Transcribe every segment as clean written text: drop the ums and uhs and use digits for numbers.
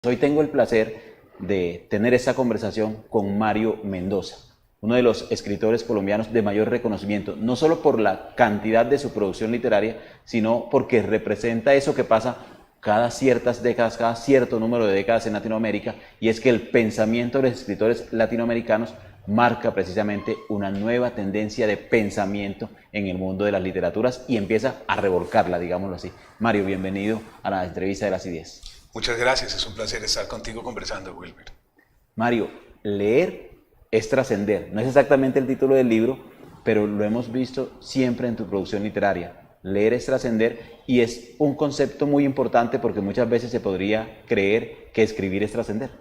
Hoy tengo el placer de tener esta conversación con Mario Mendoza, uno de los escritores colombianos de mayor reconocimiento, no solo por la cantidad de su producción literaria, sino porque representa eso que pasa cada ciertas décadas, cada cierto número de décadas en Latinoamérica, y es que el pensamiento de los escritores latinoamericanos marca precisamente una nueva tendencia de pensamiento en el mundo de las literaturas y empieza a revolcarla, digámoslo así. Mario, bienvenido a la entrevista de las ideas. Muchas gracias, es un placer estar contigo conversando, Wilmer. Mario, leer es trascender. No es exactamente el título del libro, pero lo hemos visto siempre en tu producción literaria. Leer es trascender y es un concepto muy importante porque muchas veces se podría creer que escribir es trascender.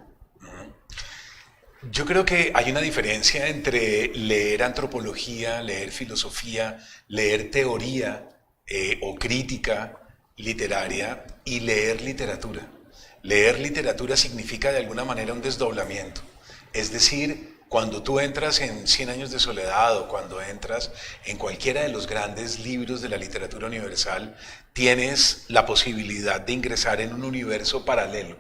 Yo creo que hay una diferencia entre leer antropología, leer filosofía, leer teoría o crítica literaria y leer literatura. Leer literatura significa de alguna manera un desdoblamiento. Es decir, cuando tú entras en Cien años de soledad o cuando entras en cualquiera de los grandes libros de la literatura universal, tienes la posibilidad de ingresar en un universo paralelo,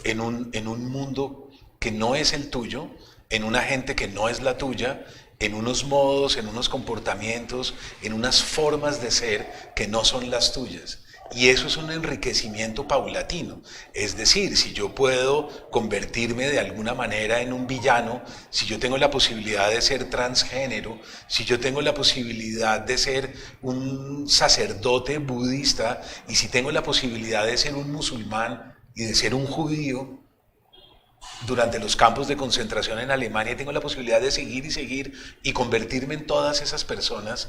en un mundo que no es el tuyo, en una gente que no es la tuya, en unos modos, en unos comportamientos, en unas formas de ser que no son las tuyas. Y eso es un enriquecimiento paulatino. Es decir, si yo puedo convertirme de alguna manera en un villano, si yo tengo la posibilidad de ser transgénero, si yo tengo la posibilidad de ser un sacerdote budista y si tengo la posibilidad de ser un musulmán y de ser un judío, durante los campos de concentración en Alemania tengo la posibilidad de seguir y seguir y convertirme en todas esas personas,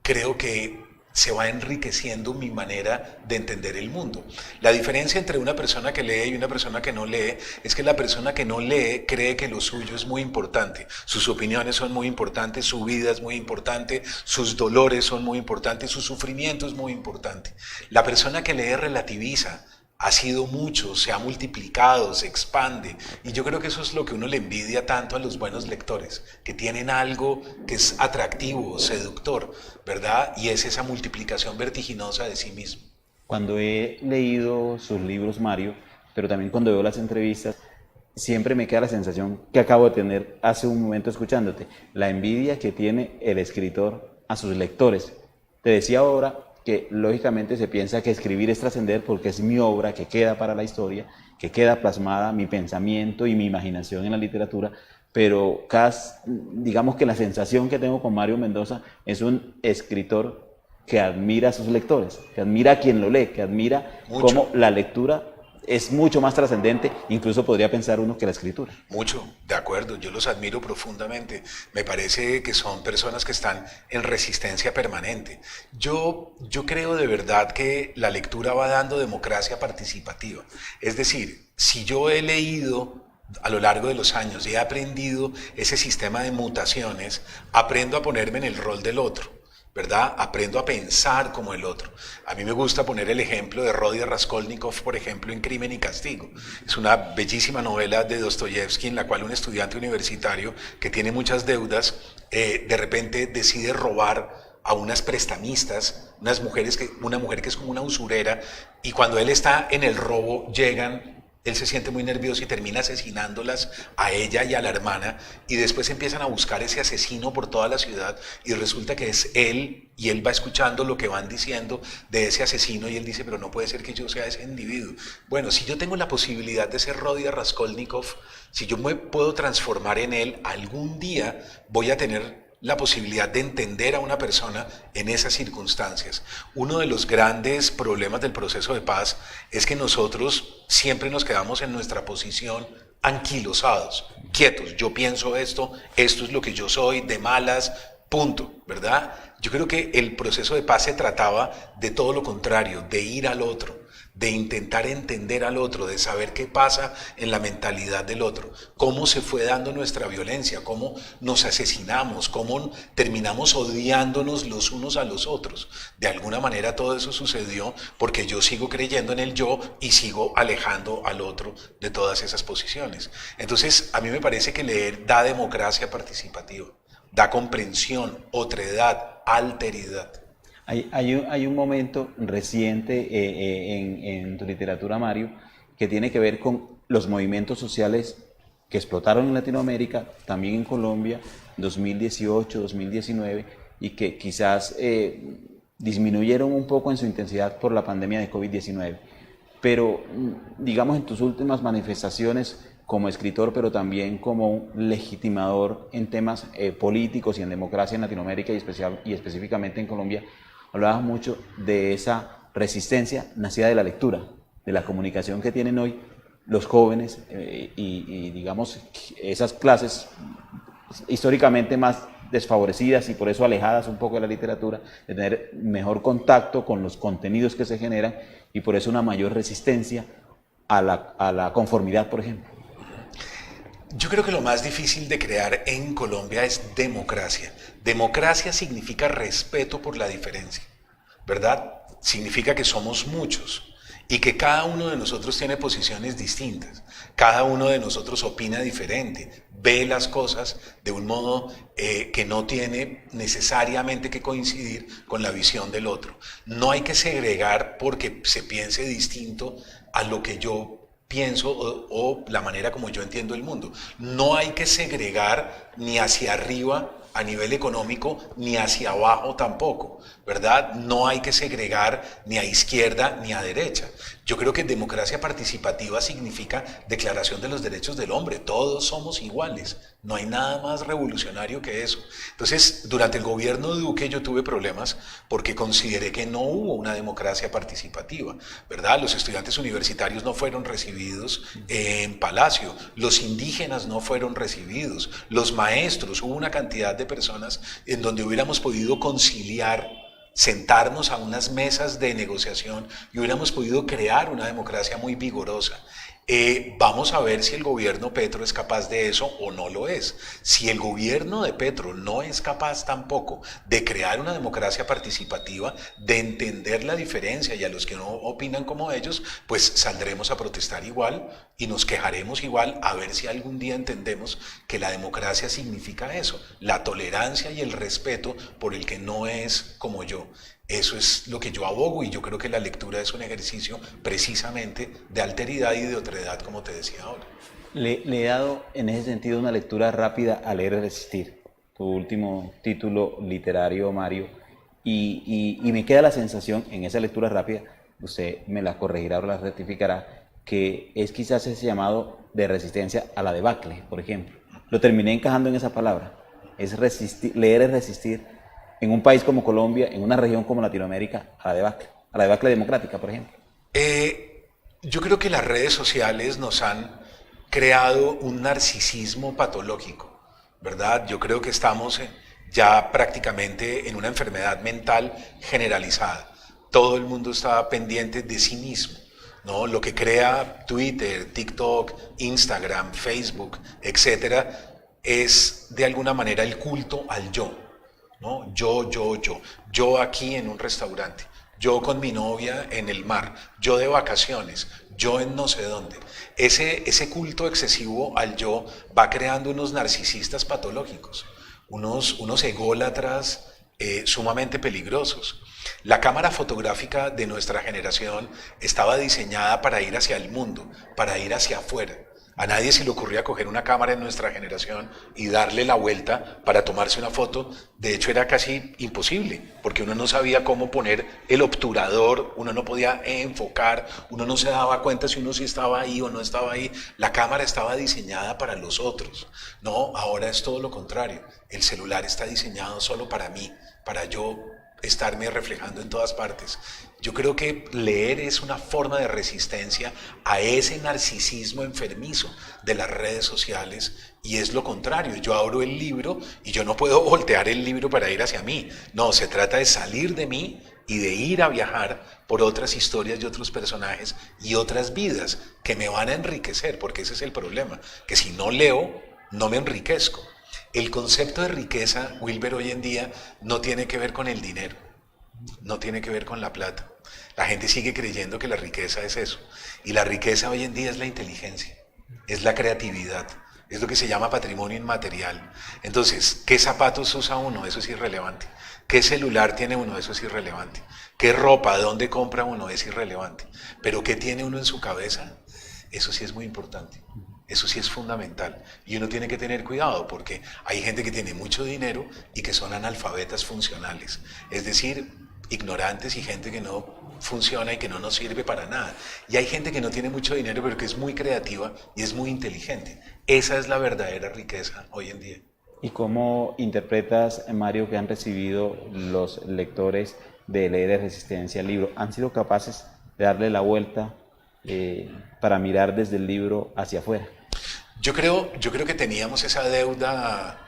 creo que se va enriqueciendo mi manera de entender el mundo. La diferencia entre una persona que lee y una persona que no lee es que la persona que no lee cree que lo suyo es muy importante, sus opiniones son muy importantes, su vida es muy importante, sus dolores son muy importantes, su sufrimiento es muy importante. La persona que lee relativiza, ha sido mucho, se ha multiplicado, se expande. Y yo creo que eso es lo que uno le envidia tanto a los buenos lectores, que tienen algo que es atractivo, seductor, ¿verdad? Y es esa multiplicación vertiginosa de sí mismo. Cuando he leído sus libros, Mario, pero también cuando veo las entrevistas, siempre me queda la sensación que acabo de tener hace un momento escuchándote, la envidia que tiene el escritor a sus lectores. Te decía ahora que lógicamente se piensa que escribir es trascender porque es mi obra que queda para la historia, que queda plasmada mi pensamiento y mi imaginación en la literatura, pero digamos que la sensación que tengo con Mario Mendoza es un escritor que admira a sus lectores, que admira a quien lo lee, que admira Mucho. cómo la lectura es mucho más trascendente, incluso podría pensar uno que la escritura. Mucho, de acuerdo, yo los admiro profundamente. Me parece que son personas que están en resistencia permanente. Yo creo de verdad que la lectura va dando democracia participativa. Es decir, si yo he leído a lo largo de los años y he aprendido ese sistema de mutaciones, aprendo a ponerme en el rol del otro. ¿Verdad? Aprendo a pensar como el otro. A mí me gusta poner el ejemplo de Rodia Raskolnikov, por ejemplo, en Crimen y Castigo. Es una bellísima novela de Dostoyevsky en la cual un estudiante universitario que tiene muchas deudas, de repente decide robar a unas prestamistas, una mujer que es como una usurera, y cuando él está en el robo llegan, él se siente muy nervioso y termina asesinándolas a ella y a la hermana, y después empiezan a buscar ese asesino por toda la ciudad y resulta que es él, y él va escuchando lo que van diciendo de ese asesino y él dice, pero no puede ser que yo sea ese individuo. Bueno, si yo tengo la posibilidad de ser Rodia Raskolnikov, si yo me puedo transformar en él, algún día voy a tener la posibilidad de entender a una persona en esas circunstancias. Uno de los grandes problemas del proceso de paz es que nosotros siempre nos quedamos en nuestra posición anquilosados, quietos. Yo pienso esto es lo que yo soy, de malas, punto, ¿verdad? Yo creo que el proceso de paz se trataba de todo lo contrario, de ir al otro, de intentar entender al otro, de saber qué pasa en la mentalidad del otro, cómo se fue dando nuestra violencia, cómo nos asesinamos, cómo terminamos odiándonos los unos a los otros. De alguna manera todo eso sucedió porque yo sigo creyendo en el yo y sigo alejando al otro de todas esas posiciones. Entonces, a mí me parece que leer da democracia participativa, da comprensión, otredad, alteridad. Hay un momento reciente en tu literatura, Mario, que tiene que ver con los movimientos sociales que explotaron en Latinoamérica, también en Colombia, 2018, 2019, y que quizás disminuyeron un poco en su intensidad por la pandemia de COVID-19. Pero, digamos, en tus últimas manifestaciones como escritor, pero también como legitimador en temas políticos y en democracia en Latinoamérica y específicamente en Colombia, hablabas mucho de esa resistencia nacida de la lectura, de la comunicación que tienen hoy los jóvenes y digamos esas clases históricamente más desfavorecidas y por eso alejadas un poco de la literatura, de tener mejor contacto con los contenidos que se generan y por eso una mayor resistencia a la conformidad, por ejemplo. Yo creo que lo más difícil de crear en Colombia es democracia. Democracia significa respeto por la diferencia, ¿verdad? Significa que somos muchos y que cada uno de nosotros tiene posiciones distintas. Cada uno de nosotros opina diferente, ve las cosas de un modo que no tiene necesariamente que coincidir con la visión del otro. No hay que segregar porque se piense distinto a lo que yo pienso o la manera como yo entiendo el mundo. No hay que segregar ni hacia arriba a nivel económico, ni hacia abajo tampoco, ¿verdad? No hay que segregar ni a izquierda ni a derecha. Yo creo que democracia participativa significa declaración de los derechos del hombre. Todos somos iguales. No hay nada más revolucionario que eso. Entonces, durante el gobierno de Duque yo tuve problemas porque consideré que no hubo una democracia participativa, ¿verdad? Los estudiantes universitarios no fueron recibidos en Palacio, los indígenas no fueron recibidos, los maestros, hubo una cantidad de personas en donde hubiéramos podido conciliar, sentarnos a unas mesas de negociación y hubiéramos podido crear una democracia muy vigorosa. Vamos a ver si el gobierno Petro es capaz de eso o no lo es. Si el gobierno de Petro no es capaz tampoco de crear una democracia participativa, de entender la diferencia y a los que no opinan como ellos, pues saldremos a protestar igual y nos quejaremos igual a ver si algún día entendemos que la democracia significa eso, la tolerancia y el respeto por el que no es como yo. Eso es lo que yo abogo y yo creo que la lectura es un ejercicio precisamente de alteridad y de otredad, como te decía ahora. Le he dado en ese sentido una lectura rápida a Leer y Resistir, tu último título literario, Mario, y me queda la sensación en esa lectura rápida, usted me la corregirá o la rectificará, que es quizás ese llamado de resistencia a la debacle, por ejemplo. Lo terminé encajando en esa palabra, es resistir, leer es resistir en un país como Colombia, en una región como Latinoamérica, a la debacle democrática, por ejemplo. Yo creo que las redes sociales nos han creado un narcisismo patológico, ¿verdad? Yo creo que estamos ya prácticamente en una enfermedad mental generalizada. Todo el mundo está pendiente de sí mismo, ¿no? Lo que crea Twitter, TikTok, Instagram, Facebook, etcétera, es de alguna manera el culto al yo, ¿no? Yo aquí en un restaurante, yo con mi novia en el mar, yo de vacaciones, yo en no sé dónde. Ese culto excesivo al yo va creando unos narcisistas patológicos, unos ególatras sumamente peligrosos. La cámara fotográfica de nuestra generación estaba diseñada para ir hacia el mundo, para ir hacia afuera. A nadie se le ocurría coger una cámara en nuestra generación y darle la vuelta para tomarse una foto. De hecho, era casi imposible, porque uno no sabía cómo poner el obturador, uno no podía enfocar, uno no se daba cuenta si uno sí estaba ahí o no estaba ahí. La cámara estaba diseñada para los otros. No, ahora es todo lo contrario. El celular está diseñado solo para mí, para yo estarme reflejando en todas partes. Yo creo que leer es una forma de resistencia a ese narcisismo enfermizo de las redes sociales y es lo contrario. Yo abro el libro y yo no puedo voltear el libro para ir hacia mí. No, se trata de salir de mí y de ir a viajar por otras historias y otros personajes y otras vidas que me van a enriquecer, porque ese es el problema, que si no leo, no me enriquezco. El concepto de riqueza, Wilber, hoy en día no tiene que ver con el dinero, no tiene que ver con la plata. La gente sigue creyendo que la riqueza es eso. Y la riqueza hoy en día es la inteligencia, es la creatividad, es lo que se llama patrimonio inmaterial. Entonces, ¿qué zapatos usa uno? Eso es irrelevante. ¿Qué celular tiene uno? Eso es irrelevante. ¿Qué ropa? ¿Dónde compra uno? Es irrelevante. Pero ¿qué tiene uno en su cabeza? eso sí es muy importante. Eso sí es fundamental. Y uno tiene que tener cuidado porque hay gente que tiene mucho dinero y que son analfabetas funcionales. Es decir, ignorantes y gente que no funciona y que no nos sirve para nada. Y hay gente que no tiene mucho dinero pero que es muy creativa y es muy inteligente. Esa es la verdadera riqueza hoy en día. ¿Y cómo interpretas, Mario, que han recibido los lectores de Ley de Resistencia al libro? ¿Han sido capaces de darle la vuelta para mirar desde el libro hacia afuera? Yo creo que teníamos esa deuda,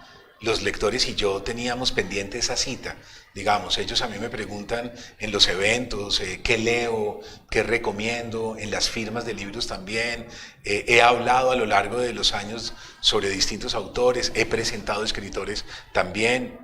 los lectores y yo teníamos pendiente esa cita. Digamos, ellos a mí me preguntan en los eventos qué leo, qué recomiendo, en las firmas de libros también. He hablado a lo largo de los años sobre distintos autores, he presentado escritores también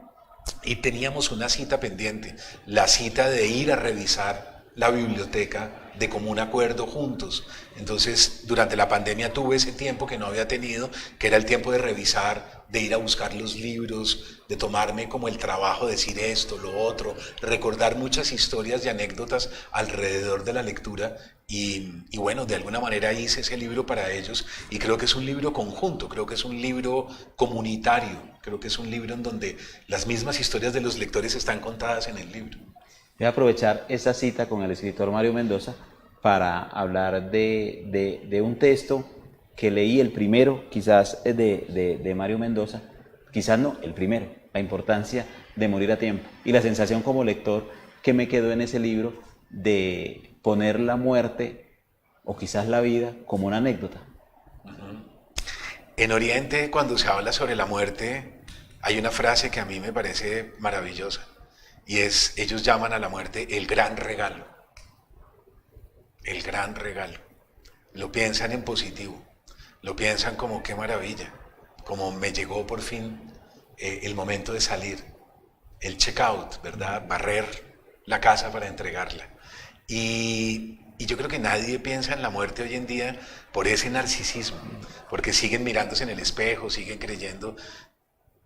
y teníamos una cita pendiente, la cita de ir a revisar la biblioteca de común acuerdo juntos. Entonces, durante la pandemia tuve ese tiempo que no había tenido, que era el tiempo de revisar, de ir a buscar los libros, de tomarme como el trabajo de decir esto, lo otro, recordar muchas historias y anécdotas alrededor de la lectura y bueno, de alguna manera hice ese libro para ellos y creo que es un libro conjunto, creo que es un libro comunitario, creo que es un libro en donde las mismas historias de los lectores están contadas en el libro. Voy a aprovechar esta cita con el escritor Mario Mendoza para hablar de un texto que leí, el primero quizás de Mario Mendoza, quizás no, el primero, la importancia de morir a tiempo y la sensación como lector que me quedó en ese libro de poner la muerte o quizás la vida como una anécdota. En Oriente, cuando se habla sobre la muerte, hay una frase que a mí me parece maravillosa y es, ellos llaman a la muerte el gran regalo. El gran regalo. Lo piensan en positivo, lo piensan como qué maravilla, como me llegó por fin el momento de salir, el check-out, ¿verdad? Barrer la casa para entregarla. Y yo creo que nadie piensa en la muerte hoy en día por ese narcisismo, porque siguen mirándose en el espejo, siguen creyendo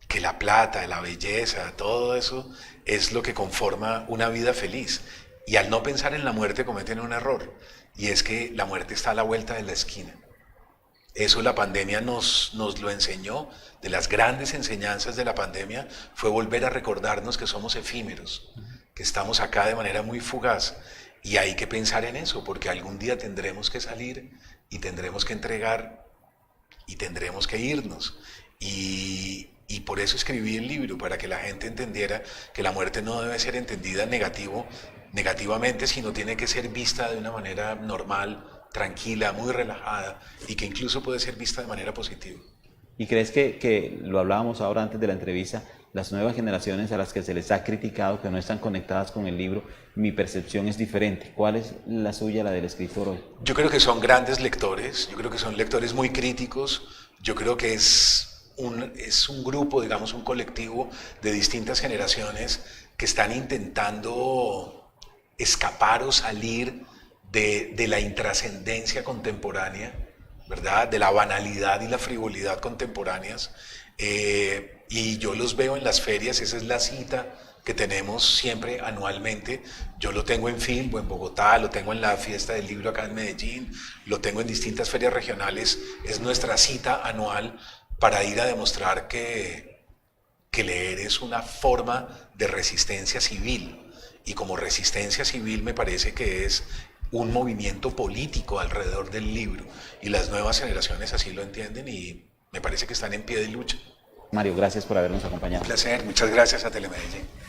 que la plata, la belleza, todo eso es lo que conforma una vida feliz. Y al no pensar en la muerte cometen un error, y es que la muerte está a la vuelta de la esquina. Eso la pandemia nos lo enseñó. De las grandes enseñanzas de la pandemia fue volver a recordarnos que somos efímeros, que estamos acá de manera muy fugaz. Y hay que pensar en eso, porque algún día tendremos que salir y tendremos que entregar y tendremos que irnos. Y por eso escribí el libro, para que la gente entendiera que la muerte no debe ser entendida negativamente, sino tiene que ser vista de una manera normal, tranquila, muy relajada y que incluso puede ser vista de manera positiva. ¿Y crees que lo hablábamos ahora antes de la entrevista, las nuevas generaciones a las que se les ha criticado que no están conectadas con el libro, mi percepción es diferente? ¿Cuál es la suya, la del escritor hoy? Yo creo que son grandes lectores, yo creo que son lectores muy críticos, yo creo que es un grupo, digamos, un colectivo de distintas generaciones que están intentando escapar o salir de la intrascendencia contemporánea, ¿verdad? De la banalidad y la frivolidad contemporáneas. Y yo los veo en las ferias, esa es la cita que tenemos siempre anualmente. Yo lo tengo en Filbo, en Bogotá, lo tengo en la Fiesta del Libro acá en Medellín, lo tengo en distintas ferias regionales. Es nuestra cita anual para ir a demostrar que leer es una forma de resistencia civil. Y como resistencia civil me parece que es un movimiento político alrededor del libro. Y las nuevas generaciones así lo entienden y me parece que están en pie de lucha. Mario, gracias por habernos acompañado. Un placer, muchas gracias a Telemedellín.